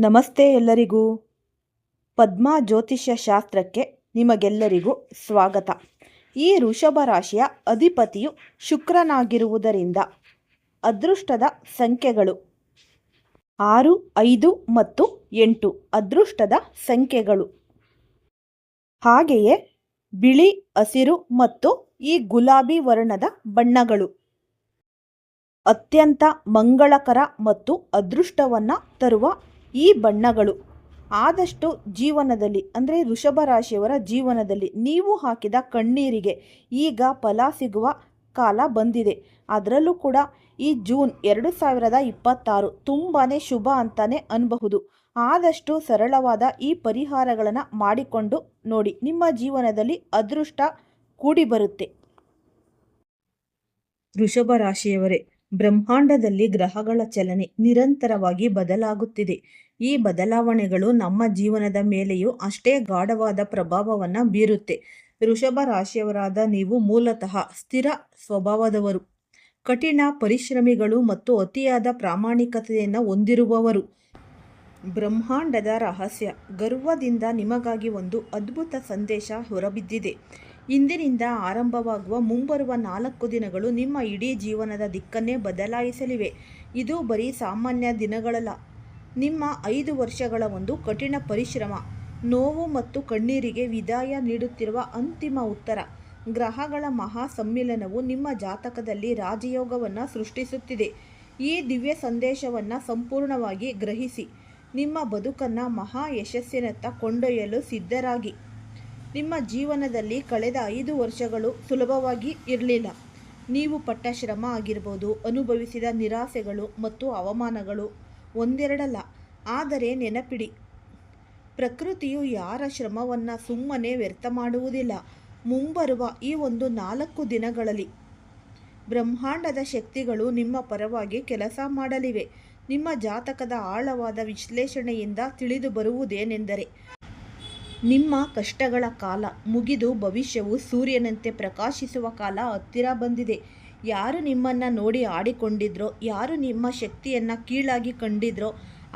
ನಮಸ್ತೆ ಎಲ್ಲರಿಗೂ. ಪದ್ಮಾ ಜ್ಯೋತಿಷ್ಯ ಶಾಸ್ತ್ರಕ್ಕೆ ನಿಮಗೆಲ್ಲರಿಗೂ ಸ್ವಾಗತ. ಈ ವೃಷಭ ರಾಶಿಯ ಅಧಿಪತಿಯು ಶುಕ್ರನಾಗಿರುವುದರಿಂದ ಅದೃಷ್ಟದ ಸಂಖ್ಯೆಗಳು 6, 5 ಮತ್ತು 8 ಅದೃಷ್ಟದ ಸಂಖ್ಯೆಗಳು. ಹಾಗೆಯೇ ಬಿಳಿ, ಹಸಿರು ಮತ್ತು ಈ ಗುಲಾಬಿ ವರ್ಣದ ಬಣ್ಣಗಳು ಅತ್ಯಂತ ಮಂಗಳಕರ ಮತ್ತು ಅದೃಷ್ಟವನ್ನು ತರುವ ಈ ಬಣ್ಣಗಳು ಆದಷ್ಟು ಜೀವನದಲ್ಲಿ, ಅಂದರೆ ವೃಷಭ ರಾಶಿಯವರ ಜೀವನದಲ್ಲಿ ನೀವು ಹಾಕಿದ ಕಣ್ಣೀರಿಗೆ ಈಗ ಫಲ ಸಿಗುವ ಕಾಲ ಬಂದಿದೆ. ಅದರಲ್ಲೂ ಕೂಡ ಈ ಜೂನ್ 2026 ತುಂಬಾ ಶುಭ ಅಂತಾನೆ ಅನ್ಬಹುದು. ಆದಷ್ಟು ಸರಳವಾದ ಈ ಪರಿಹಾರಗಳನ್ನು ಮಾಡಿಕೊಂಡು ನೋಡಿ, ನಿಮ್ಮ ಜೀವನದಲ್ಲಿ ಅದೃಷ್ಟ ಕೂಡಿ ಬರುತ್ತೆ. ವೃಷಭ ರಾಶಿಯವರೇ, ಬ್ರಹ್ಮಾಂಡದಲ್ಲಿ ಗ್ರಹಗಳ ಚಲನೆ ನಿರಂತರವಾಗಿ ಬದಲಾಗುತ್ತಿದೆ. ಈ ಬದಲಾವಣೆಗಳು ನಮ್ಮ ಜೀವನದ ಮೇಲೆಯೂ ಅಷ್ಟೇ ಗಾಢವಾದ ಪ್ರಭಾವವನ್ನು ಬೀರುತ್ತೆ. ವೃಷಭ ರಾಶಿಯವರಾದ ನೀವು ಮೂಲತಃ ಸ್ಥಿರ ಸ್ವಭಾವದವರು, ಕಠಿಣ ಪರಿಶ್ರಮಿಗಳು ಮತ್ತು ಅತಿಯಾದ ಪ್ರಾಮಾಣಿಕತೆಯನ್ನು ಹೊಂದಿರುವವರು. ಬ್ರಹ್ಮಾಂಡದ ರಹಸ್ಯ ಗರ್ವದಿಂದ ನಿಮಗಾಗಿ ಒಂದು ಅದ್ಭುತ ಸಂದೇಶ ಹೊರಬಿದ್ದಿದೆ. ಇಂದಿನಿಂದ ಆರಂಭವಾಗುವ ಮುಂಬರುವ 4 ದಿನಗಳು ನಿಮ್ಮ ಇಡೀ ಜೀವನದ ದಿಕ್ಕನ್ನೇ ಬದಲಾಯಿಸಲಿವೆ. ಇದು ಬರೀ ಸಾಮಾನ್ಯ ದಿನಗಳಲ್ಲ, ನಿಮ್ಮ 5 ವರ್ಷಗಳ ಒಂದು ಕಠಿಣ ಪರಿಶ್ರಮ, ನೋವು ಮತ್ತು ಕಣ್ಣೀರಿಗೆ ವಿದಾಯ ನೀಡುತ್ತಿರುವ ಅಂತಿಮ ಉತ್ತರ. ಗ್ರಹಗಳ ಮಹಾ ಸಮ್ಮಿಲನವು ನಿಮ್ಮ ಜಾತಕದಲ್ಲಿ ರಾಜಯೋಗವನ್ನು ಸೃಷ್ಟಿಸುತ್ತಿದೆ. ಈ ದಿವ್ಯ ಸಂದೇಶವನ್ನು ಸಂಪೂರ್ಣವಾಗಿ ಗ್ರಹಿಸಿ ನಿಮ್ಮ ಬದುಕನ್ನು ಮಹಾ ಯಶಸ್ಸಿನತ್ತ ಕೊಂಡೊಯ್ಯಲು ಸಿದ್ಧರಾಗಿ. ನಿಮ್ಮ ಜೀವನದಲ್ಲಿ ಕಳೆದ 5 ವರ್ಷಗಳು ಸುಲಭವಾಗಿ ಇರಲಿಲ್ಲ. ನೀವು ಪಟ್ಟ ಶ್ರಮ ಆಗಿರ್ಬೋದು, ಅನುಭವಿಸಿದ ನಿರಾಸೆಗಳು ಮತ್ತು ಅವಮಾನಗಳು ಒಂದೆರಡಲ್ಲ. ಆದರೆ ನೆನಪಿಡಿ, ಪ್ರಕೃತಿಯು ಯಾರ ಶ್ರಮವನ್ನು ಸುಮ್ಮನೆ ವ್ಯರ್ಥ ಮಾಡುವುದಿಲ್ಲ. ಮುಂಬರುವ ಈ ಒಂದು 4 ದಿನಗಳಲ್ಲಿ ಬ್ರಹ್ಮಾಂಡದ ಶಕ್ತಿಗಳು ನಿಮ್ಮ ಪರವಾಗಿ ಕೆಲಸ ಮಾಡಲಿವೆ. ನಿಮ್ಮ ಜಾತಕದ ಆಳವಾದ ವಿಶ್ಲೇಷಣೆಯಿಂದ ತಿಳಿದು ಬರುವುದೇನೆಂದರೆ, ನಿಮ್ಮ ಕಷ್ಟಗಳ ಕಾಲ ಮುಗಿದು ಭವಿಷ್ಯವು ಸೂರ್ಯನಂತೆ ಪ್ರಕಾಶಿಸುವ ಕಾಲ ಹತ್ತಿರ ಬಂದಿದೆ. ಯಾರು ನಿಮ್ಮನ್ನು ನೋಡಿ ಆಡಿಕೊಂಡಿದ್ರೋ, ಯಾರು ನಿಮ್ಮ ಶಕ್ತಿಯನ್ನು ಕೀಳಾಗಿ ಕಂಡಿದ್ರೋ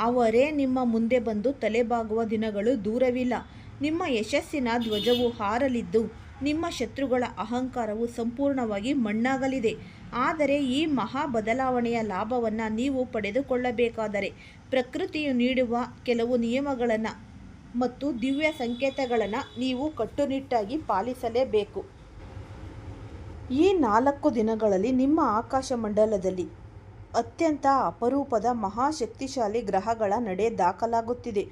ಅವರೇ ನಿಮ್ಮ ಮುಂದೆ ಬಂದು ತಲೆಬಾಗುವ ದಿನಗಳು ದೂರವಿಲ್ಲ. ನಿಮ್ಮ ಯಶಸ್ಸಿನ ಧ್ವಜವು ಹಾರಲಿದ್ದು ನಿಮ್ಮ ಶತ್ರುಗಳ ಅಹಂಕಾರವು ಸಂಪೂರ್ಣವಾಗಿ ಮಣ್ಣಾಗಲಿದೆ. ಆದರೆ ಈ ಮಹಾ ಬದಲಾವಣೆಯ ಲಾಭವನ್ನು ನೀವು ಪಡೆದುಕೊಳ್ಳಬೇಕಾದರೆ ಪ್ರಕೃತಿಯು ನೀಡುವ ಕೆಲವು ನಿಯಮಗಳನ್ನು ಮತ್ತು ದಿವ್ಯ ಸಂಕೇತಗಳನ್ನು ನೀವು ಕಟ್ಟುನಿಟ್ಟಾಗಿ ಪಾಲಿಸಲೇಬೇಕು. ಈ 4 ದಿನಗಳಲ್ಲಿ ನಿಮ್ಮ ಆಕಾಶ ಮಂಡಲದಲ್ಲಿ ಅತ್ಯಂತ ಅಪರೂಪದ ಮಹಾಶಕ್ತಿಶಾಲಿ ಗ್ರಹಗಳ ನಡೆ ದಾಖಲಾಗುತ್ತಿದೆ.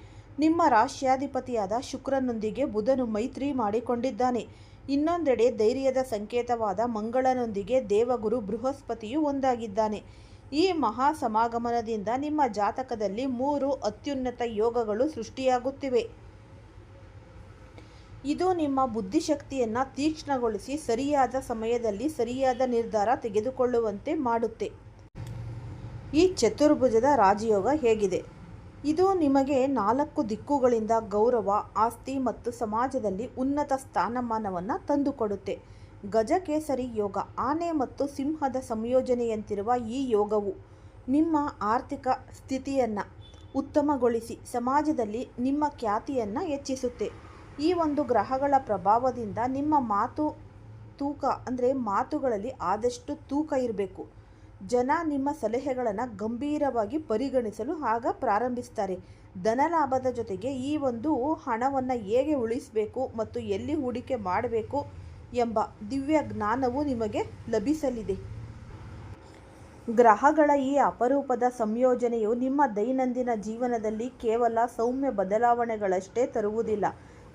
ನಿಮ್ಮ ರಾಶ್ಯಾಧಿಪತಿಯಾದ ಶುಕ್ರನೊಂದಿಗೆ ಬುಧನು ಮೈತ್ರಿ ಮಾಡಿಕೊಂಡಿದ್ದಾನೆ. ಇನ್ನೊಂದೆಡೆ ಧೈರ್ಯದ ಸಂಕೇತವಾದ ಮಂಗಳನೊಂದಿಗೆ ದೇವಗುರು ಬೃಹಸ್ಪತಿಯು ಒಂದಾಗಿದ್ದಾನೆ. ಈ ಮಹಾ ಸಮಾಗಮನದಿಂದ ನಿಮ್ಮ ಜಾತಕದಲ್ಲಿ 3 ಅತ್ಯುನ್ನತ ಯೋಗಗಳು ಸೃಷ್ಟಿಯಾಗುತ್ತಿವೆ. ಇದು ನಿಮ್ಮ ಬುದ್ಧಿಶಕ್ತಿಯನ್ನು ತೀಕ್ಷ್ಣಗೊಳಿಸಿ ಸರಿಯಾದ ಸಮಯದಲ್ಲಿ ಸರಿಯಾದ ನಿರ್ಧಾರ ತೆಗೆದುಕೊಳ್ಳುವಂತೆ ಮಾಡುತ್ತೆ. ಈ ಚತುರ್ಭುಜದ ರಾಜಯೋಗ ಹೇಗಿದೆ? ಇದು ನಿಮಗೆ 4 ದಿಕ್ಕುಗಳಿಂದ ಗೌರವ, ಆಸ್ತಿ ಮತ್ತು ಸಮಾಜದಲ್ಲಿ ಉನ್ನತ ಸ್ಥಾನಮಾನವನ್ನು ತಂದುಕೊಡುತ್ತೆ. ಗಜಕೇಸರಿ ಯೋಗ, ಆನೆ ಮತ್ತು ಸಿಂಹದ ಸಂಯೋಜನೆಯಂತಿರುವ ಈ ಯೋಗವು ನಿಮ್ಮ ಆರ್ಥಿಕ ಸ್ಥಿತಿಯನ್ನು ಉತ್ತಮಗೊಳಿಸಿ ಸಮಾಜದಲ್ಲಿ ನಿಮ್ಮ ಖ್ಯಾತಿಯನ್ನು ಹೆಚ್ಚಿಸುತ್ತೆ. ಈ ಒಂದು ಗ್ರಹಗಳ ಪ್ರಭಾವದಿಂದ ನಿಮ್ಮ ಮಾತುಗಳಲ್ಲಿ ಆದಷ್ಟು ತೂಕ ಇರಬೇಕು. ಜನ ನಿಮ್ಮ ಸಲಹೆಗಳನ್ನು ಗಂಭೀರವಾಗಿ ಪರಿಗಣಿಸಲು ಆಗ ಪ್ರಾರಂಭಿಸ್ತಾರೆ. ಧನಲಾಭದ ಜೊತೆಗೆ ಈ ಒಂದು ಹಣವನ್ನು ಹೇಗೆ ಉಳಿಸಬೇಕು ಮತ್ತು ಎಲ್ಲಿ ಹೂಡಿಕೆ ಮಾಡಬೇಕು ಎಂಬ ದಿವ್ಯ ಜ್ಞಾನವು ನಿಮಗೆ ಲಭಿಸಲಿದೆ. ಗ್ರಹಗಳ ಈ ಅಪರೂಪದ ಸಂಯೋಜನೆಯು ನಿಮ್ಮ ದೈನಂದಿನ ಜೀವನದಲ್ಲಿ ಕೇವಲ ಸೌಮ್ಯ ಬದಲಾವಣೆಗಳಷ್ಟೇ ತರುವುದಿಲ್ಲ,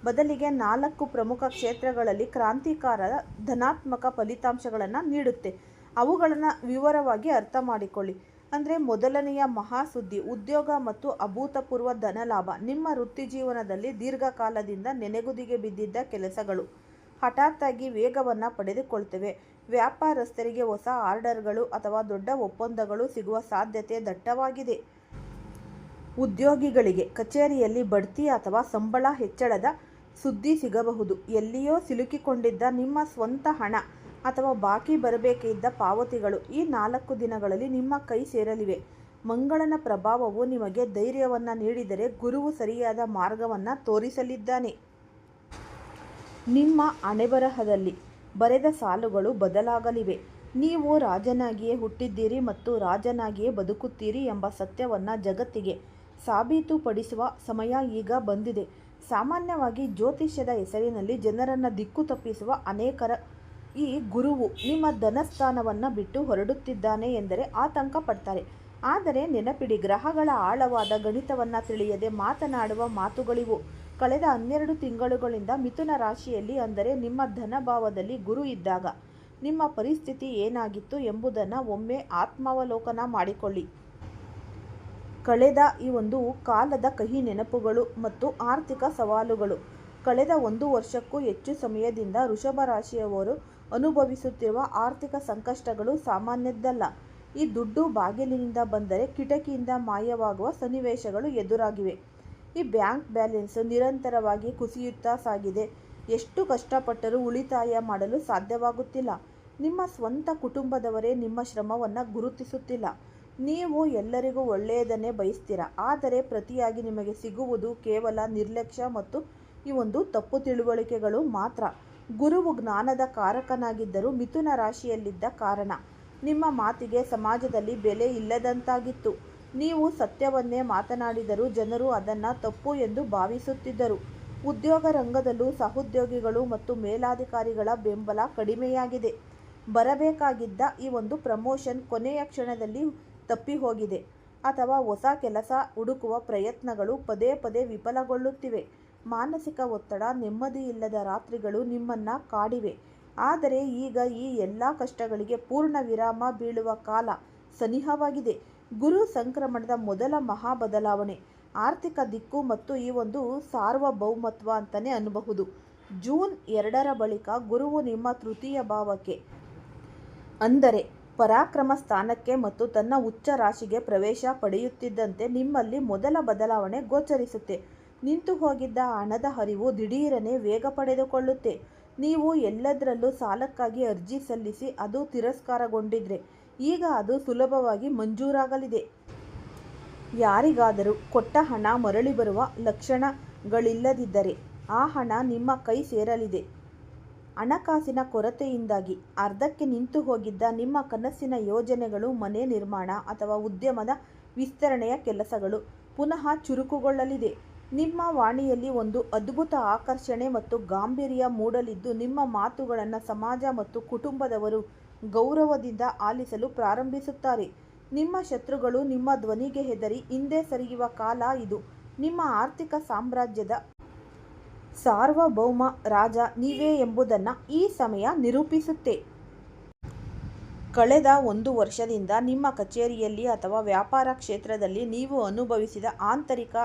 ಬದಲಿಗೆ 4 ಪ್ರಮುಖ ಕ್ಷೇತ್ರಗಳಲ್ಲಿ ಕ್ರಾಂತಿಕಾರ ಧನಾತ್ಮಕ ಫಲಿತಾಂಶಗಳನ್ನು ನೀಡುತ್ತೆ. ಅವುಗಳನ್ನು ವಿವರವಾಗಿ ಅರ್ಥ ಮಾಡಿಕೊಳ್ಳಿ. ಅಂದರೆ ಮೊದಲನೆಯ ಮಹಾಸುದ್ದಿ, ಉದ್ಯೋಗ ಮತ್ತು ಅಭೂತಪೂರ್ವ ಧನಲಾಭ. ನಿಮ್ಮ ವೃತ್ತಿ ಜೀವನದಲ್ಲಿ ದೀರ್ಘಕಾಲದಿಂದ ನೆನೆಗುದಿಗೆ ಬಿದ್ದಿದ್ದ ಕೆಲಸಗಳು ಹಠಾತ್ತಾಗಿ ವೇಗವನ್ನು ಪಡೆದುಕೊಳ್ತವೆ. ವ್ಯಾಪಾರಸ್ಥರಿಗೆ ಹೊಸ ಆರ್ಡರ್ಗಳು ಅಥವಾ ದೊಡ್ಡ ಒಪ್ಪಂದಗಳು ಸಿಗುವ ಸಾಧ್ಯತೆ ದಟ್ಟವಾಗಿದೆ. ಉದ್ಯೋಗಿಗಳಿಗೆ ಕಚೇರಿಯಲ್ಲಿ ಬಡ್ತಿ ಅಥವಾ ಸಂಬಳ ಹೆಚ್ಚಳದ ಸುದ್ದಿ ಸಿಗಬಹುದು. ಎಲ್ಲಿಯೋ ಸಿಲುಕಿಕೊಂಡಿದ್ದ ನಿಮ್ಮ ಸ್ವಂತ ಹಣ ಅಥವಾ ಬಾಕಿ ಬರಬೇಕಿದ್ದ ಪಾವತಿಗಳು ಈ 4 ದಿನಗಳಲ್ಲಿ ನಿಮ್ಮ ಕೈ ಸೇರಲಿವೆ. ಮಂಗಳನ ಪ್ರಭಾವವು ನಿಮಗೆ ಧೈರ್ಯವನ್ನು ನೀಡಿದರೆ ಗುರುವು ಸರಿಯಾದ ಮಾರ್ಗವನ್ನು ತೋರಿಸಲಿದ್ದಾನೆ. ನಿಮ್ಮ ಹಣೆಬರಹದಲ್ಲಿ ಬರೆದ ಸಾಲುಗಳು ಬದಲಾಗಲಿವೆ. ನೀವು ರಾಜನಾಗಿಯೇ ಹುಟ್ಟಿದ್ದೀರಿ ಮತ್ತು ರಾಜನಾಗಿಯೇ ಬದುಕುತ್ತೀರಿ ಎಂಬ ಸತ್ಯವನ್ನು ಜಗತ್ತಿಗೆ ಸಾಬೀತುಪಡಿಸುವ ಸಮಯ ಈಗ ಬಂದಿದೆ. ಸಾಮಾನ್ಯವಾಗಿ ಜ್ಯೋತಿಷ್ಯದ ಹೆಸರಿನಲ್ಲಿ ಜನರನ್ನು ದಿಕ್ಕು ತಪ್ಪಿಸುವ ಅನೇಕರ ಈ ಗುರುವು ನಿಮ್ಮ ಧನಸ್ಥಾನವನ್ನು ಬಿಟ್ಟು ಹೊರಡುತ್ತಿದ್ದಾನೆ ಎಂದರೆ ಆತಂಕ ಪಡ್ತಾರೆ. ಆದರೆ ನೆನಪಿಡಿ, ಗ್ರಹಗಳ ಆಳವಾದ ಗಣಿತವನ್ನು ತಿಳಿಯದೆ ಮಾತನಾಡುವ ಮಾತುಗಳಿವು. ಕಳೆದ 12 ತಿಂಗಳುಗಳಿಂದ ಮಿಥುನ ರಾಶಿಯಲ್ಲಿ ಅಂದರೆ ನಿಮ್ಮ ಧನಭಾವದಲ್ಲಿ ಗುರು ಇದ್ದಾಗ ನಿಮ್ಮ ಪರಿಸ್ಥಿತಿ ಏನಾಗಿತ್ತು ಎಂಬುದನ್ನು ಒಮ್ಮೆ ಆತ್ಮಾವಲೋಕನ ಮಾಡಿಕೊಳ್ಳಿ. ಕಳೆದ ಈ ಒಂದು ಕಾಲದ ಕಹಿ ನೆನಪುಗಳು ಮತ್ತು ಆರ್ಥಿಕ ಸವಾಲುಗಳು. ಕಳೆದ 1 ವರ್ಷಕ್ಕೂ ಹೆಚ್ಚು ಸಮಯದಿಂದ ವೃಷಭ ರಾಶಿಯವರು ಅನುಭವಿಸುತ್ತಿರುವ ಆರ್ಥಿಕ ಸಂಕಷ್ಟಗಳು ಸಾಮಾನ್ಯದ್ದಲ್ಲ. ಈ ದುಡ್ಡು ಬಾಗಿಲಿನಿಂದ ಬಂದರೆ ಕಿಟಕಿಯಿಂದ ಮಾಯವಾಗುವ ಸನ್ನಿವೇಶಗಳು ಎದುರಾಗಿವೆ. ಈ ಬ್ಯಾಂಕ್ ಬ್ಯಾಲೆನ್ಸ್ ನಿರಂತರವಾಗಿ ಕುಸಿಯುತ್ತಾ ಸಾಗಿದೆ. ಎಷ್ಟು ಕಷ್ಟಪಟ್ಟರೂ ಉಳಿತಾಯ ಮಾಡಲು ಸಾಧ್ಯವಾಗುತ್ತಿಲ್ಲ. ನಿಮ್ಮ ಸ್ವಂತ ಕುಟುಂಬದವರೇ ನಿಮ್ಮ ಶ್ರಮವನ್ನು ಗುರುತಿಸುತ್ತಿಲ್ಲ. ನೀವು ಎಲ್ಲರಿಗೂ ಒಳ್ಳೆಯದನ್ನೇ ಬಯಸ್ತೀರಾ, ಆದರೆ ಪ್ರತಿಯಾಗಿ ನಿಮಗೆ ಸಿಗುವುದು ಕೇವಲ ನಿರ್ಲಕ್ಷ್ಯ ಮತ್ತು ಈ ಒಂದು ತಪ್ಪು ತಿಳುವಳಿಕೆಗಳು ಮಾತ್ರ. ಗುರುವು ಜ್ಞಾನದ ಕಾರಕನಾಗಿದ್ದರೂ ಮಿಥುನ ರಾಶಿಯಲ್ಲಿದ್ದ ಕಾರಣ ನಿಮ್ಮ ಮಾತಿಗೆ ಸಮಾಜದಲ್ಲಿ ಬೆಲೆ ಇಲ್ಲದಂತಾಗಿತ್ತು. ನೀವು ಸತ್ಯವನ್ನೇ ಮಾತನಾಡಿದರೂ ಜನರು ಅದನ್ನು ತಪ್ಪು ಎಂದು ಭಾವಿಸುತ್ತಿದ್ದರು. ಉದ್ಯೋಗ ರಂಗದಲ್ಲೂ ಸಹೋದ್ಯೋಗಿಗಳು ಮತ್ತು ಮೇಲಾಧಿಕಾರಿಗಳ ಬೆಂಬಲ ಕಡಿಮೆಯಾಗಿದೆ. ಬರಬೇಕಾಗಿದ್ದ ಈ ಒಂದು ಪ್ರಮೋಷನ್ ಕೊನೆಯ ಕ್ಷಣದಲ್ಲಿ ತಪ್ಪಿ ಹೋಗಿದೆ ಅಥವಾ ಹೊಸ ಕೆಲಸ ಹುಡುಕುವ ಪ್ರಯತ್ನಗಳು ಪದೇ ಪದೇ ವಿಫಲಗೊಳ್ಳುತ್ತಿವೆ. ಮಾನಸಿಕ ಒತ್ತಡ, ನೆಮ್ಮದಿಯಿಲ್ಲದ ರಾತ್ರಿಗಳು ನಿಮ್ಮನ್ನು ಕಾಡಿವೆ. ಆದರೆ ಈಗ ಈ ಎಲ್ಲ ಕಷ್ಟಗಳಿಗೆ ಪೂರ್ಣ ವಿರಾಮ ಬೀಳುವ ಕಾಲ ಸನಿಹವಾಗಿದೆ. ಗುರು ಸಂಕ್ರಮಣದ ಮೊದಲ ಮಹಾ ಬದಲಾವಣೆ ಆರ್ಥಿಕ ದಿಕ್ಕು ಮತ್ತು ಈ ಒಂದು ಸಾರ್ವಭೌಮತ್ವ ಅಂತಲೇ ಅನ್ನಬಹುದು. ಜೂನ್ 2ರ ಬಳಿಕ ಗುರುವು ನಿಮ್ಮ ತೃತೀಯ ಭಾವಕ್ಕೆ ಅಂದರೆ ಪರಾಕ್ರಮ ಸ್ಥಾನಕ್ಕೆ ಮತ್ತು ತನ್ನ ಉಚ್ಚ ರಾಶಿಗೆ ಪ್ರವೇಶ ಪಡೆಯುತ್ತಿದ್ದಂತೆ ನಿಮ್ಮಲ್ಲಿ ಮೊದಲ ಬದಲಾವಣೆ ಗೋಚರಿಸುತ್ತೆ. ನಿಂತು ಹೋಗಿದ್ದ ಹಣದ ಹರಿವು ದಿಢೀರನೆ ವೇಗ ಪಡೆದುಕೊಳ್ಳುತ್ತೆ. ನೀವು ಎಲ್ಲದರಲ್ಲೂ ಸಾಲಕ್ಕಾಗಿ ಅರ್ಜಿ ಸಲ್ಲಿಸಿ ಅದು ತಿರಸ್ಕಾರಗೊಂಡಿದ್ರೆ ಈಗ ಅದು ಸುಲಭವಾಗಿ ಮಂಜೂರಾಗಲಿದೆ. ಯಾರಿಗಾದರೂ ಕೊಟ್ಟ ಹಣ ಮರಳಿ ಬರುವ ಲಕ್ಷಣಗಳಿಲ್ಲದಿದ್ದರೆ ಆ ಹಣ ನಿಮ್ಮ ಕೈ ಸೇರಲಿದೆ. ಹಣಕಾಸಿನ ಕೊರತೆಯಿಂದಾಗಿ ಅರ್ಧಕ್ಕೆ ನಿಂತು ಹೋಗಿದ್ದ ನಿಮ್ಮ ಕನಸಿನ ಯೋಜನೆಗಳು, ಮನೆ ನಿರ್ಮಾಣ ಅಥವಾ ಉದ್ಯಮದ ವಿಸ್ತರಣೆಯ ಕೆಲಸಗಳು ಪುನಃ ಚುರುಕುಗೊಳ್ಳಲಿದೆ. ನಿಮ್ಮ ವಾಣಿಯಲ್ಲಿ ಒಂದು ಅದ್ಭುತ ಆಕರ್ಷಣೆ ಮತ್ತು ಗಾಂಭೀರ್ಯ ಮೂಡಲಿದ್ದು ನಿಮ್ಮ ಮಾತುಗಳನ್ನು ಸಮಾಜ ಮತ್ತು ಕುಟುಂಬದವರು ಗೌರವದಿಂದ ಆಲಿಸಲು ಪ್ರಾರಂಭಿಸುತ್ತಾರೆ. ನಿಮ್ಮ ಶತ್ರುಗಳು ನಿಮ್ಮ ಧ್ವನಿಗೆ ಹೆದರಿ ಹಿಂದೆ ಸರಿಯುವ ಕಾಲ ಇದು. ನಿಮ್ಮ ಆರ್ಥಿಕ ಸಾಮ್ರಾಜ್ಯದ ಸಾರ್ವಭೌಮ ರಾಜ ನೀವೇ ಎಂಬುದನ್ನು ಈ ಸಮಯ ನಿರೂಪಿಸುತ್ತೆ. ಕಳೆದ 1 ವರ್ಷದಿಂದ ನಿಮ್ಮ ಕಚೇರಿಯಲ್ಲಿ ಅಥವಾ ವ್ಯಾಪಾರ ಕ್ಷೇತ್ರದಲ್ಲಿ ನೀವು ಅನುಭವಿಸಿದ ಆಂತರಿಕ,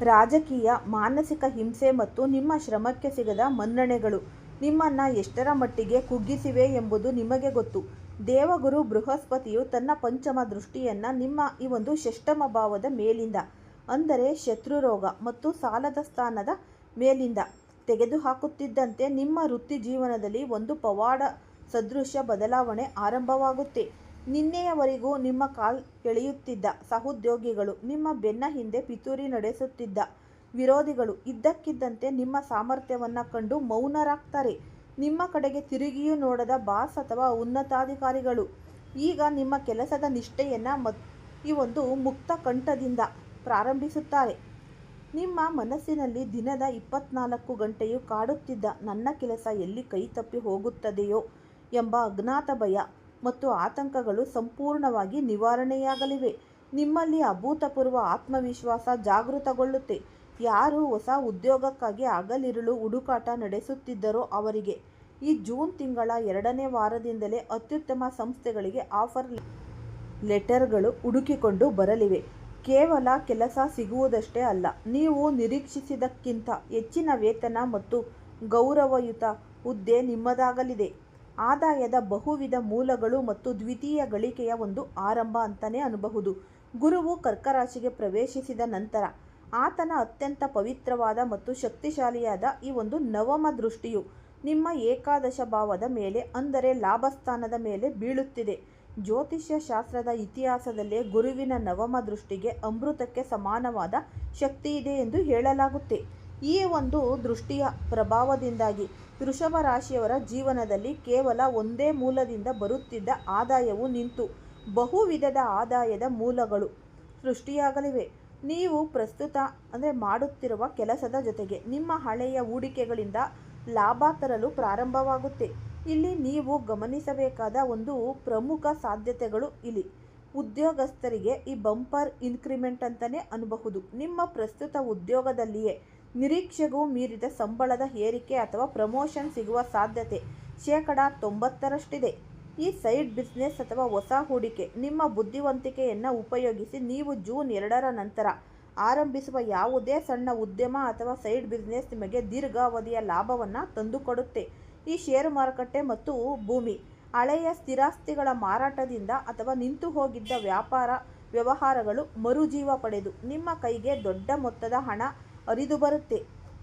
ರಾಜಕೀಯ, ಮಾನಸಿಕ ಹಿಂಸೆ ಮತ್ತು ನಿಮ್ಮ ಶ್ರಮಕ್ಕೆ ಸಿಗದ ಮನ್ನಣೆಗಳು ನಿಮ್ಮನ್ನು ಎಷ್ಟರ ಮಟ್ಟಿಗೆ ಕುಗ್ಗಿಸಿವೆ ಎಂಬುದು ನಿಮಗೆ ಗೊತ್ತು. ದೇವಗುರು ಬೃಹಸ್ಪತಿಯು ತನ್ನ ಪಂಚಮ ದೃಷ್ಟಿಯನ್ನು ನಿಮ್ಮ ಈ ಒಂದು ಷಷ್ಠಮ ಭಾವದ ಮೇಲಿಂದ ಅಂದರೆ ಶತ್ರುರೋಗ ಮತ್ತು ಸಾಲದ ಸ್ಥಾನದ ಮೇಲಿಂದ ತೆಗೆದುಹಾಕುತ್ತಿದ್ದಂತೆ ನಿಮ್ಮ ವೃತ್ತಿ ಜೀವನದಲ್ಲಿ ಒಂದು ಪವಾಡ ಸದೃಶ ಬದಲಾವಣೆ ಆರಂಭವಾಗುತ್ತೆ. ನಿನ್ನೆಯವರೆಗೂ ನಿಮ್ಮ ಕಾಲ್ ಎಳೆಯುತ್ತಿದ್ದ ಸಹೋದ್ಯೋಗಿಗಳು, ನಿಮ್ಮ ಬೆನ್ನ ಹಿಂದೆ ಪಿತೂರಿ ನಡೆಸುತ್ತಿದ್ದ ವಿರೋಧಿಗಳು ಇದ್ದಕ್ಕಿದ್ದಂತೆ ನಿಮ್ಮ ಸಾಮರ್ಥ್ಯವನ್ನು ಕಂಡು ಮೌನರಾಗ್ತಾರೆ. ನಿಮ್ಮ ಕಡೆಗೆ ತಿರುಗಿಯೂ ನೋಡದ ಬಾಸ್ ಅಥವಾ ಉನ್ನತಾಧಿಕಾರಿಗಳು ಈಗ ನಿಮ್ಮ ಕೆಲಸದ ನಿಷ್ಠೆಯನ್ನು ಈ ಒಂದು ಮುಕ್ತ ಕಂಠದಿಂದ ಪ್ರಾರಂಭಿಸುತ್ತಾರೆ. ನಿಮ್ಮ ಮನಸ್ಸಿನಲ್ಲಿ ದಿನದ 24 ಗಂಟೆಯೂ ಕಾಡುತ್ತಿದ್ದ ನನ್ನ ಕೆಲಸ ಎಲ್ಲಿ ಕೈ ತಪ್ಪಿ ಹೋಗುತ್ತದೆಯೋ ಎಂಬ ಅಜ್ಞಾತ ಭಯ ಮತ್ತು ಆತಂಕಗಳು ಸಂಪೂರ್ಣವಾಗಿ ನಿವಾರಣೆಯಾಗಲಿವೆ. ನಿಮ್ಮಲ್ಲಿ ಅಭೂತಪೂರ್ವ ಆತ್ಮವಿಶ್ವಾಸ ಜಾಗೃತಗೊಳ್ಳುತ್ತೆ. ಯಾರು ಹೊಸ ಉದ್ಯೋಗಕ್ಕಾಗಿ ಹಗಲಿರುಳು ಹುಡುಕಾಟ ನಡೆಸುತ್ತಿದ್ದರೋ ಅವರಿಗೆ ಈ ಜೂನ್ ತಿಂಗಳ 2ನೇ ವಾರದಿಂದಲೇ ಅತ್ಯುತ್ತಮ ಸಂಸ್ಥೆಗಳಿಗೆ ಆಫರ್ ಲೆಟರ್ಗಳು ಹುಡುಕಿಕೊಂಡು ಬರಲಿವೆ. ಕೇವಲ ಕೆಲಸ ಸಿಗುವುದಷ್ಟೇ ಅಲ್ಲ, ನೀವು ನಿರೀಕ್ಷಿಸಿದ್ದಕ್ಕಿಂತ ಹೆಚ್ಚಿನ ವೇತನ ಮತ್ತು ಗೌರವಯುತ ಹುದ್ದೆ ನಿಮ್ಮದಾಗಲಿದೆ. ಆದಾಯದ ಬಹುವಿಧ ಮೂಲಗಳು ಮತ್ತು ದ್ವಿತೀಯ ಗಳಿಕೆಯ ಒಂದು ಆರಂಭ ಅಂತಲೇ ಅನ್ನಬಹುದು. ಗುರುವು ಕರ್ಕರಾಶಿಗೆ ಪ್ರವೇಶಿಸಿದ ನಂತರ ಆತನ ಅತ್ಯಂತ ಪವಿತ್ರವಾದ ಮತ್ತು ಶಕ್ತಿಶಾಲಿಯಾದ ಈ ಒಂದು ನವಮ ದೃಷ್ಟಿಯು ನಿಮ್ಮ ಏಕಾದಶ ಭಾವದ ಮೇಲೆ ಅಂದರೆ ಲಾಭಸ್ಥಾನದ ಮೇಲೆ ಬೀಳುತ್ತಿದೆ. ಜ್ಯೋತಿಷ್ಯ ಶಾಸ್ತ್ರದ ಇತಿಹಾಸದಲ್ಲೇ ಗುರುವಿನ ನವಮ ದೃಷ್ಟಿಗೆ ಅಮೃತಕ್ಕೆ ಸಮಾನವಾದ ಶಕ್ತಿ ಇದೆ ಎಂದು ಹೇಳಲಾಗುತ್ತೆ. ಈ ಒಂದು ದೃಷ್ಟಿಯ ಪ್ರಭಾವದಿಂದಾಗಿ ವೃಷಭ ರಾಶಿಯವರ ಜೀವನದಲ್ಲಿ ಕೇವಲ ಒಂದೇ ಮೂಲದಿಂದ ಬರುತ್ತಿದ್ದ ಆದಾಯವು ನಿಂತು ಬಹು ವಿಧದ ಆದಾಯದ ಮೂಲಗಳು ಸೃಷ್ಟಿಯಾಗಲಿವೆ. ನೀವು ಪ್ರಸ್ತುತ ಮಾಡುತ್ತಿರುವ ಕೆಲಸದ ಜೊತೆಗೆ ನಿಮ್ಮ ಹಳೆಯ ಹೂಡಿಕೆಗಳಿಂದ ಲಾಭ ತರಲು ಪ್ರಾರಂಭವಾಗುತ್ತೆ. ಇಲ್ಲಿ ನೀವು ಗಮನಿಸಬೇಕಾದ ಒಂದು ಪ್ರಮುಖ ಸಾಧ್ಯತೆಗಳು ಇಲ್ಲಿ ಉದ್ಯೋಗಸ್ಥರಿಗೆ ಈ ಬಂಪರ್ ಇನ್ಕ್ರಿಮೆಂಟ್ ಅಂತಲೇ ಅನ್ನಬಹುದು. ನಿಮ್ಮ ಪ್ರಸ್ತುತ ಉದ್ಯೋಗದಲ್ಲಿಯೇ ನಿರೀಕ್ಷೆಗೂ ಮೀರಿದ ಸಂಬಳದ ಏರಿಕೆ ಅಥವಾ ಪ್ರಮೋಷನ್ ಸಿಗುವ ಸಾಧ್ಯತೆ 90%ರಷ್ಟಿದೆ. ಈ ಸೈಡ್ ಬಿಸ್ನೆಸ್ ಅಥವಾ ಹೊಸ ಹೂಡಿಕೆ ನಿಮ್ಮ ಬುದ್ಧಿವಂತಿಕೆಯನ್ನು ಉಪಯೋಗಿಸಿ ನೀವು ಜೂನ್ 2ರ ನಂತರ ಆರಂಭಿಸುವ ಯಾವುದೇ ಸಣ್ಣ ಉದ್ಯಮ ಅಥವಾ ಸೈಡ್ ಬಿಸ್ನೆಸ್ ನಿಮಗೆ ದೀರ್ಘಾವಧಿಯ ಲಾಭವನ್ನು ತಂದುಕೊಡುತ್ತೆ. ಈ ಷೇರು ಮಾರುಕಟ್ಟೆ ಮತ್ತು ಭೂಮಿ, ಹಳೆಯ ಸ್ಥಿರಾಸ್ತಿಗಳ ಮಾರಾಟದಿಂದ ಅಥವಾ ನಿಂತು ಹೋಗಿದ್ದ ವ್ಯವಹಾರಗಳು ಮರುಜೀವ ಪಡೆದು ನಿಮ್ಮ ಕೈಗೆ ದೊಡ್ಡ ಮೊತ್ತದ ಹಣ ಹರಿದು ಬರುತ್ತೆ.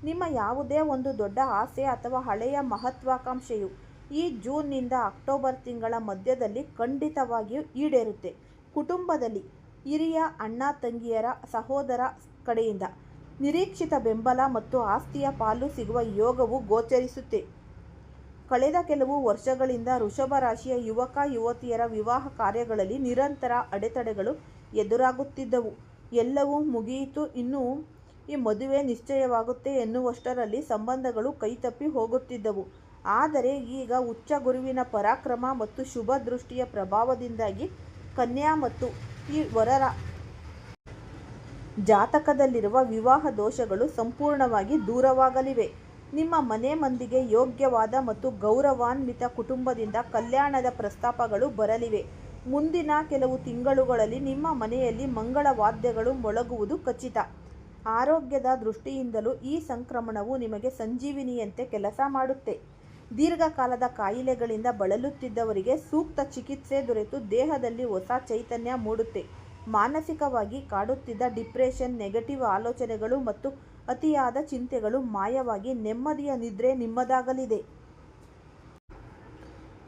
ನಿಮ್ಮ ಯಾವುದೇ ಒಂದು ದೊಡ್ಡ ಆಸೆ ಅಥವಾ ಹಳೆಯ ಮಹತ್ವಾಕಾಂಕ್ಷೆಯು ಈ ಜೂನ್ನಿಂದ ಅಕ್ಟೋಬರ್ ತಿಂಗಳ ಮಧ್ಯದಲ್ಲಿ ಖಂಡಿತವಾಗಿಯೂ ಈಡೇರುತ್ತೆ. ಕುಟುಂಬದಲ್ಲಿ ಹಿರಿಯ ಅಣ್ಣ ತಂಗಿಯರ ಸಹೋದರ ಕಡೆಯಿಂದ ನಿರೀಕ್ಷಿತ ಬೆಂಬಲ ಮತ್ತು ಆಸ್ತಿಯ ಪಾಲು ಸಿಗುವ ಯೋಗವು ಗೋಚರಿಸುತ್ತೆ. ಕಳೆದ ಕೆಲವು ವರ್ಷಗಳಿಂದ ವೃಷಭ ರಾಶಿಯ ಯುವಕ ಯುವತಿಯರ ವಿವಾಹ ಕಾರ್ಯಗಳಲ್ಲಿ ನಿರಂತರ ಅಡೆತಡೆಗಳು ಎದುರಾಗುತ್ತಿದ್ದವು. ಎಲ್ಲವೂ ಮುಗಿಯಿತು, ಇನ್ನು ಈ ಮದುವೆ ನಿಶ್ಚಯವಾಗುತ್ತೆ ಎನ್ನುವಷ್ಟರಲ್ಲಿ ಸಂಬಂಧಗಳು ಕೈತಪ್ಪಿ ಹೋಗುತ್ತಿದ್ದವು. ಆದರೆ ಈಗ ಉಚ್ಚ ಗುರುವಿನ ಪರಾಕ್ರಮ ಮತ್ತು ಶುಭ ದೃಷ್ಟಿಯ ಪ್ರಭಾವದಿಂದಾಗಿ ಕನ್ಯಾ ಮತ್ತು ಈ ವರರ ಜಾತಕದಲ್ಲಿರುವ ವಿವಾಹ ದೋಷಗಳು ಸಂಪೂರ್ಣವಾಗಿ ದೂರವಾಗಲಿವೆ. ನಿಮ್ಮ ಮನೆ ಮಂದಿಗೆ ಯೋಗ್ಯವಾದ ಮತ್ತು ಗೌರವಾನ್ವಿತ ಕುಟುಂಬದಿಂದ ಕಲ್ಯಾಣದ ಪ್ರಸ್ತಾಪಗಳು ಬರಲಿವೆ. ಮುಂದಿನ ಕೆಲವು ತಿಂಗಳುಗಳಲ್ಲಿ ನಿಮ್ಮ ಮನೆಯಲ್ಲಿ ಮಂಗಳ ವಾದ್ಯಗಳು ಮೊಳಗುವುದು ಖಚಿತ. ಆರೋಗ್ಯದ ದೃಷ್ಟಿಯಿಂದಲೂ ಈ ಸಂಕ್ರಮಣವು ನಿಮಗೆ ಸಂಜೀವಿನಿಯಂತೆ ಕೆಲಸ ಮಾಡುತ್ತೆ. ದೀರ್ಘಕಾಲದ ಕಾಯಿಲೆಗಳಿಂದ ಬಳಲುತ್ತಿದ್ದವರಿಗೆ ಸೂಕ್ತ ಚಿಕಿತ್ಸೆ ದೊರೆತು ದೇಹದಲ್ಲಿ ಹೊಸ ಚೈತನ್ಯ ಮೂಡುತ್ತೆ. ಮಾನಸಿಕವಾಗಿ ಕಾಡುತ್ತಿದ್ದ ಡಿಪ್ರೆಷನ್, ನೆಗೆಟಿವ್ ಆಲೋಚನೆಗಳು ಮತ್ತು ಅತಿಯಾದ ಚಿಂತೆಗಳು ಮಾಯವಾಗಿ ನೆಮ್ಮದಿಯ ನಿದ್ರೆ ನಿಮ್ಮದಾಗಲಿದೆ.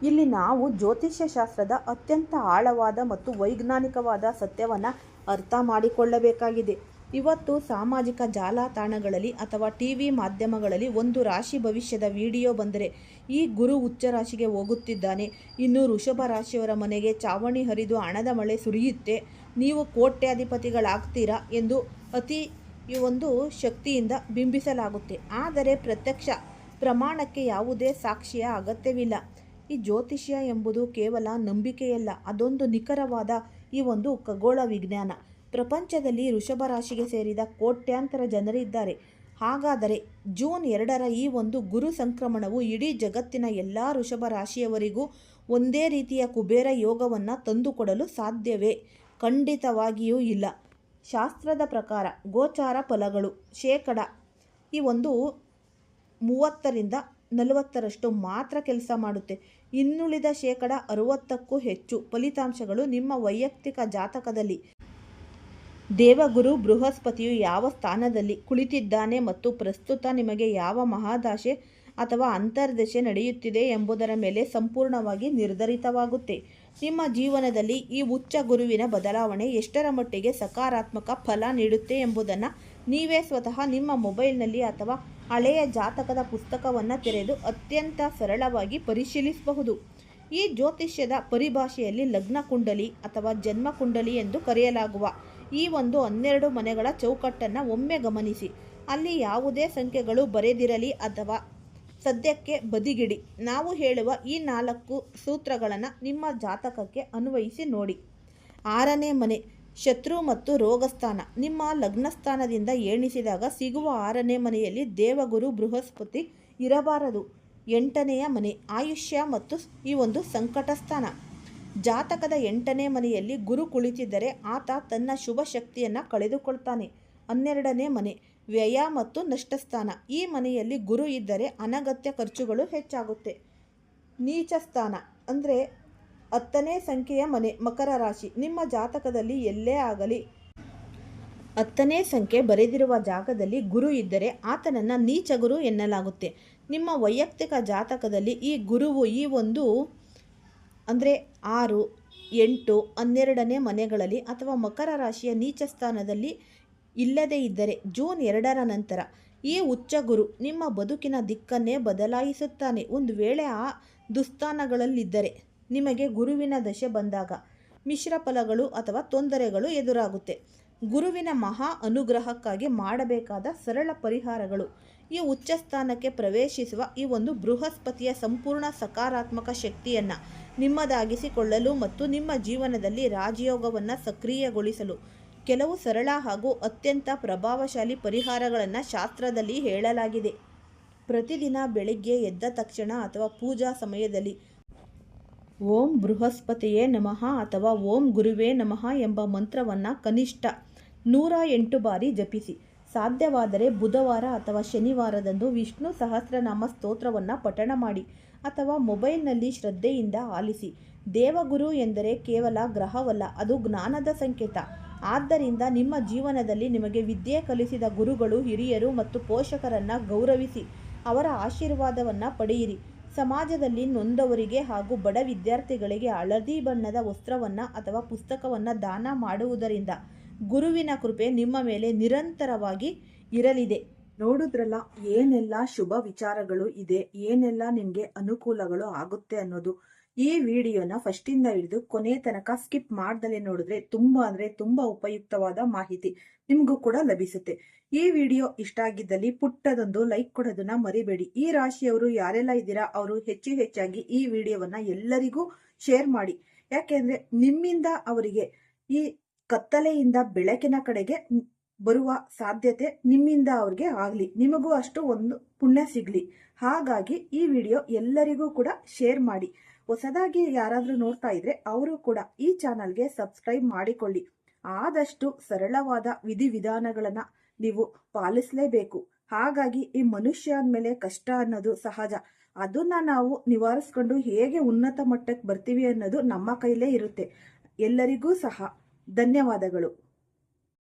ಇಲ್ಲಿ ನಾವು ಜ್ಯೋತಿಷ್ಯ ಶಾಸ್ತ್ರದ ಅತ್ಯಂತ ಆಳವಾದ ಮತ್ತು ವೈಜ್ಞಾನಿಕವಾದ ಸತ್ಯವನ್ನು ಅರ್ಥ ಮಾಡಿಕೊಳ್ಳಬೇಕಾಗಿದೆ. ಇವತ್ತು ಸಾಮಾಜಿಕ ಜಾಲತಾಣಗಳಲ್ಲಿ ಅಥವಾ ಟಿವಿ ಮಾಧ್ಯಮಗಳಲ್ಲಿ ಒಂದು ರಾಶಿ ಭವಿಷ್ಯದ ವಿಡಿಯೋ ಬಂದರೆ ಈ ಗುರು ಉಚ್ಚ ರಾಶಿಗೆ ಹೋಗುತ್ತಿದ್ದಾನೆ, ಇನ್ನು ವೃಷಭ ರಾಶಿಯವರ ಮನೆಗೆ ಚಾವಣಿ ಹರಿದು ಹಣದ ಮಳೆ ಸುರಿಯುತ್ತೆ, ನೀವು ಕೋಟ್ಯಾಧಿಪತಿಗಳಾಗ್ತೀರಾ ಎಂದು ಅತಿ ಒಂದು ಶಕ್ತಿಯಿಂದ ಬಿಂಬಿಸಲಾಗುತ್ತೆ. ಆದರೆ ಪ್ರತ್ಯಕ್ಷ ಪ್ರಮಾಣಕ್ಕೆ ಯಾವುದೇ ಸಾಕ್ಷಿಯ ಅಗತ್ಯವಿಲ್ಲ. ಈ ಜ್ಯೋತಿಷ್ಯ ಎಂಬುದು ಕೇವಲ ನಂಬಿಕೆಯಲ್ಲ, ಅದೊಂದು ನಿಖರವಾದ ಈ ಒಂದು ಖಗೋಳ ವಿಜ್ಞಾನ. ಪ್ರಪಂಚದಲ್ಲಿ ವೃಷಭ ರಾಶಿಗೆ ಸೇರಿದ ಕೋಟ್ಯಾಂತರ ಜನರಿದ್ದಾರೆ. ಹಾಗಾದರೆ ಜೂನ್ 2ರ ಈ ಒಂದು ಗುರು ಸಂಕ್ರಮಣವು ಇಡೀ ಜಗತ್ತಿನ ಎಲ್ಲ ವೃಷಭ ರಾಶಿಯವರಿಗೂ ಒಂದೇ ರೀತಿಯ ಕುಬೇರ ಯೋಗವನ್ನು ತಂದುಕೊಡಲು ಸಾಧ್ಯವೇ? ಖಂಡಿತವಾಗಿಯೂ ಇಲ್ಲ. ಶಾಸ್ತ್ರದ ಪ್ರಕಾರ ಗೋಚಾರ ಫಲಗಳು ಈ ಒಂದು 30ರಿಂದ 40ರಷ್ಟು ಮಾತ್ರ ಕೆಲಸ ಮಾಡುತ್ತೆ. ಇನ್ನುಳಿದ 60ಕ್ಕೂ ಹೆಚ್ಚು ಫಲಿತಾಂಶಗಳು ನಿಮ್ಮ ವೈಯಕ್ತಿಕ ಜಾತಕದಲ್ಲಿ ದೇವಗುರು ಬೃಹಸ್ಪತಿಯು ಯಾವ ಸ್ಥಾನದಲ್ಲಿ ಕುಳಿತಿದ್ದಾನೆ ಮತ್ತು ಪ್ರಸ್ತುತ ನಿಮಗೆ ಯಾವ ಮಹಾದಶೆ ಅಥವಾ ಅಂತರ್ದಶೆ ನಡೆಯುತ್ತಿದೆ ಎಂಬುದರ ಮೇಲೆ ಸಂಪೂರ್ಣವಾಗಿ ನಿರ್ಧರಿತವಾಗುತ್ತೆ. ನಿಮ್ಮ ಜೀವನದಲ್ಲಿ ಈ ಉಚ್ಚ ಗುರುವಿನ ಬದಲಾವಣೆ ಎಷ್ಟರ ಮಟ್ಟಿಗೆ ಸಕಾರಾತ್ಮಕ ಫಲ ನೀಡುತ್ತೆ ಎಂಬುದನ್ನು ನೀವೇ ಸ್ವತಃ ನಿಮ್ಮ ಮೊಬೈಲ್ನಲ್ಲಿ ಅಥವಾ ಹಳೆಯ ಜಾತಕದ ಪುಸ್ತಕವನ್ನು ತೆರೆದು ಅತ್ಯಂತ ಸರಳವಾಗಿ ಪರಿಶೀಲಿಸಬಹುದು. ಈ ಜ್ಯೋತಿಷ್ಯದ ಪರಿಭಾಷೆಯಲ್ಲಿ ಲಗ್ನ ಕುಂಡಲಿ ಅಥವಾ ಜನ್ಮ ಕುಂಡಲಿ ಎಂದು ಕರೆಯಲಾಗುವ ಈ ಒಂದು 12 ಮನೆಗಳ ಚೌಕಟ್ಟನ್ನು ಒಮ್ಮೆ ಗಮನಿಸಿ. ಅಲ್ಲಿ ಯಾವುದೇ ಸಂಖ್ಯೆಗಳು ಬರೆದಿರಲಿ ಅಥವಾ ಸದ್ಯಕ್ಕೆ ಬದಿಗಿಡಿ. ನಾವು ಹೇಳುವ ಈ 4 ಸೂತ್ರಗಳನ್ನು ನಿಮ್ಮ ಜಾತಕಕ್ಕೆ ಅನ್ವಯಿಸಿ ನೋಡಿ. 6ನೇ ಮನೆ ಶತ್ರು ಮತ್ತು ರೋಗಸ್ಥಾನ. ನಿಮ್ಮ ಲಗ್ನಸ್ಥಾನದಿಂದ ಎಣಿಸಿದಾಗ ಸಿಗುವ 6ನೇ ಮನೆಯಲ್ಲಿ ದೇವಗುರು ಬೃಹಸ್ಪತಿ ಇರಬಾರದು. 8ನೆಯ ಮನೆ ಆಯುಷ್ಯ ಮತ್ತು ಈ ಒಂದು ಸಂಕಟ ಸ್ಥಾನ. ಜಾತಕದ 8ನೇ ಮನೆಯಲ್ಲಿ ಗುರು ಕುಳಿತಿದ್ದರೆ ಆತ ತನ್ನ ಶುಭ ಶಕ್ತಿಯನ್ನು ಕಳೆದುಕೊಳ್ತಾನೆ. 12ನೇ ಮನೆ ವ್ಯಯ ಮತ್ತು ನಷ್ಟಸ್ಥಾನ. ಈ ಮನೆಯಲ್ಲಿ ಗುರು ಇದ್ದರೆ ಅನಗತ್ಯ ಖರ್ಚುಗಳು ಹೆಚ್ಚಾಗುತ್ತೆ. ನೀಚ ಸ್ಥಾನ ಅಂದರೆ 10ನೇ ಸಂಖ್ಯೆಯ ಮನೆ ಮಕರ ರಾಶಿ. ನಿಮ್ಮ ಜಾತಕದಲ್ಲಿ ಎಲ್ಲೇ ಆಗಲಿ 10ನೇ ಸಂಖ್ಯೆ ಬರೆದಿರುವ ಜಾಗದಲ್ಲಿ ಗುರು ಇದ್ದರೆ ಆತನನ್ನು ನೀಚ ಗುರು ಎನ್ನಲಾಗುತ್ತೆ. ನಿಮ್ಮ ವೈಯಕ್ತಿಕ ಜಾತಕದಲ್ಲಿ ಈ ಗುರುವು ಈ ಒಂದು ಅಂದರೆ 6, 8, 12ನೇ ಮನೆಗಳಲ್ಲಿ ಅಥವಾ ಮಕರ ರಾಶಿಯ ನೀಚ ಸ್ಥಾನದಲ್ಲಿ ಇಲ್ಲದೇ ಇದ್ದರೆ ಜೂನ್ 2ರ ನಂತರ ಈ ಉಚ್ಚ ಗುರು ನಿಮ್ಮ ಬದುಕಿನ ದಿಕ್ಕನ್ನೇ ಬದಲಾಯಿಸುತ್ತಾನೆ. ಒಂದು ವೇಳೆ ಆ ದುಸ್ಥಾನಗಳಲ್ಲಿದ್ದರೆ ನಿಮಗೆ ಗುರುವಿನ ದಶೆ ಬಂದಾಗ ಮಿಶ್ರ ಫಲಗಳು ಅಥವಾ ತೊಂದರೆಗಳು ಎದುರಾಗುತ್ತೆ. ಗುರುವಿನ ಮಹಾ ಅನುಗ್ರಹಕ್ಕಾಗಿ ಮಾಡಬೇಕಾದ ಸರಳ ಪರಿಹಾರಗಳು. ಈ ಉಚ್ಚ ಸ್ಥಾನಕ್ಕೆ ಪ್ರವೇಶಿಸುವ ಈ ಒಂದು ಬೃಹಸ್ಪತಿಯ ಸಂಪೂರ್ಣ ಸಕಾರಾತ್ಮಕ ಶಕ್ತಿಯನ್ನು ನಿಮ್ಮದಾಗಿಸಿಕೊಳ್ಳಲು ಮತ್ತು ನಿಮ್ಮ ಜೀವನದಲ್ಲಿ ರಾಜಯೋಗವನ್ನು ಸಕ್ರಿಯಗೊಳಿಸಲು ಕೆಲವು ಸರಳ ಹಾಗೂ ಅತ್ಯಂತ ಪ್ರಭಾವಶಾಲಿ ಪರಿಹಾರಗಳನ್ನು ಶಾಸ್ತ್ರದಲ್ಲಿ ಹೇಳಲಾಗಿದೆ. ಪ್ರತಿದಿನ ಬೆಳಿಗ್ಗೆ ಎದ್ದ ತಕ್ಷಣ ಅಥವಾ ಪೂಜಾ ಸಮಯದಲ್ಲಿ ಓಂ ಬೃಹಸ್ಪತಿಯೇ ನಮಃ ಅಥವಾ ಓಂ ಗುರುವೇ ನಮಃ ಎಂಬ ಮಂತ್ರವನ್ನು ಕನಿಷ್ಠ 108 ಬಾರಿ ಜಪಿಸಿ. ಸಾಧ್ಯವಾದರೆ ಬುಧವಾರ ಅಥವಾ ಶನಿವಾರದಂದು ವಿಷ್ಣು ಸಹಸ್ರನಾಮ ಸ್ತೋತ್ರವನ್ನು ಪಠಣ ಮಾಡಿ ಅಥವಾ ಮೊಬೈಲ್ನಲ್ಲಿ ಶ್ರದ್ಧೆಯಿಂದ ಆಲಿಸಿ. ದೇವಗುರು ಎಂದರೆ ಕೇವಲ ಗ್ರಹವಲ್ಲ, ಅದು ಜ್ಞಾನದ ಸಂಕೇತ. ಆದ್ದರಿಂದ ನಿಮ್ಮ ಜೀವನದಲ್ಲಿ ನಿಮಗೆ ವಿದ್ಯೆ ಕಲಿಸಿದ ಗುರುಗಳು, ಹಿರಿಯರು ಮತ್ತು ಪೋಷಕರನ್ನು ಗೌರವಿಸಿ ಅವರ ಆಶೀರ್ವಾದವನ್ನು ಪಡೆಯಿರಿ. ಸಮಾಜದಲ್ಲಿ ನೊಂದವರಿಗೆ ಹಾಗೂ ಬಡ ವಿದ್ಯಾರ್ಥಿಗಳಿಗೆ ಹಳದಿ ಬಣ್ಣದ ವಸ್ತ್ರವನ್ನು ಅಥವಾ ಪುಸ್ತಕವನ್ನು ದಾನ ಮಾಡುವುದರಿಂದ ಗುರುವಿನ ಕೃಪೆ ನಿಮ್ಮ ಮೇಲೆ ನಿರಂತರವಾಗಿ ಇರಲಿದೆ. ನೋಡಿದ್ರಲ್ಲ ಏನೆಲ್ಲ ಶುಭ ವಿಚಾರಗಳು ಇದೆ, ಏನೆಲ್ಲ ನಿಮಗೆ ಅನುಕೂಲಗಳು ಆಗುತ್ತೆ ಅನ್ನೋದು. ಈ ವಿಡಿಯೋನ ಫಸ್ಟಿಂದ ಹಿಡಿದು ಕೊನೆ ತನಕ ಸ್ಕಿಪ್ ಮಾಡ್ದಲೇ ನೋಡಿದ್ರೆ ತುಂಬ ಉಪಯುಕ್ತವಾದ ಮಾಹಿತಿ ನಿಮಗೂ ಕೂಡ ಲಭಿಸುತ್ತೆ. ಈ ವಿಡಿಯೋ ಇಷ್ಟ ಆಗಿದ್ದಲ್ಲಿ ಪುಟ್ಟದೊಂದು ಲೈಕ್ ಕೊಡೋದನ್ನ ಮರಿಬೇಡಿ. ಈ ರಾಶಿಯವರು ಯಾರೆಲ್ಲ ಇದ್ದೀರಾ ಅವರು ಹೆಚ್ಚಾಗಿ ಈ ವಿಡಿಯೋವನ್ನ ಎಲ್ಲರಿಗೂ ಶೇರ್ ಮಾಡಿ. ಯಾಕೆಂದ್ರೆ ನಿಮ್ಮಿಂದ ಅವರಿಗೆ ಈ ಕತ್ತಲೆಯಿಂದ ಬೆಳಕಿನ ಕಡೆಗೆ ಬರುವ ಸಾಧ್ಯತೆ ನಿಮ್ಮಿಂದ ಅವ್ರಿಗೆ ಆಗ್ಲಿ, ನಿಮಗೂ ಅಷ್ಟು ಒಂದು ಪುಣ್ಯ ಸಿಗ್ಲಿ. ಹಾಗಾಗಿ ಈ ವಿಡಿಯೋ ಎಲ್ಲರಿಗೂ ಕೂಡ ಶೇರ್ ಮಾಡಿ. ಹೊಸದಾಗಿ ಯಾರಾದ್ರೂ ನೋಡ್ತಾ ಇದ್ರೆ ಅವರು ಕೂಡ ಈ ಚಾನಲ್ಗೆ ಸಬ್ಸ್ಕ್ರೈಬ್ ಮಾಡಿಕೊಳ್ಳಿ. ಆದಷ್ಟು ಸರಳವಾದ ವಿಧಿವಿಧಾನಗಳನ್ನ ನೀವು ಪಾಲಿಸಲೇಬೇಕು. ಹಾಗಾಗಿ ಈ ಮನುಷ್ಯ ಅಂದಮೇಲೆ ಕಷ್ಟ ಅನ್ನೋದು ಸಹಜ. ಅದನ್ನ ನಾವು ನಿವಾರಿಸ್ಕೊಂಡು ಹೇಗೆ ಉನ್ನತ ಮಟ್ಟಕ್ಕೆ ಬರ್ತೀವಿ ಅನ್ನೋದು ನಮ್ಮ ಕೈಲೇ ಇರುತ್ತೆ. ಎಲ್ಲರಿಗೂ ಸಹ ಧನ್ಯವಾದಗಳು.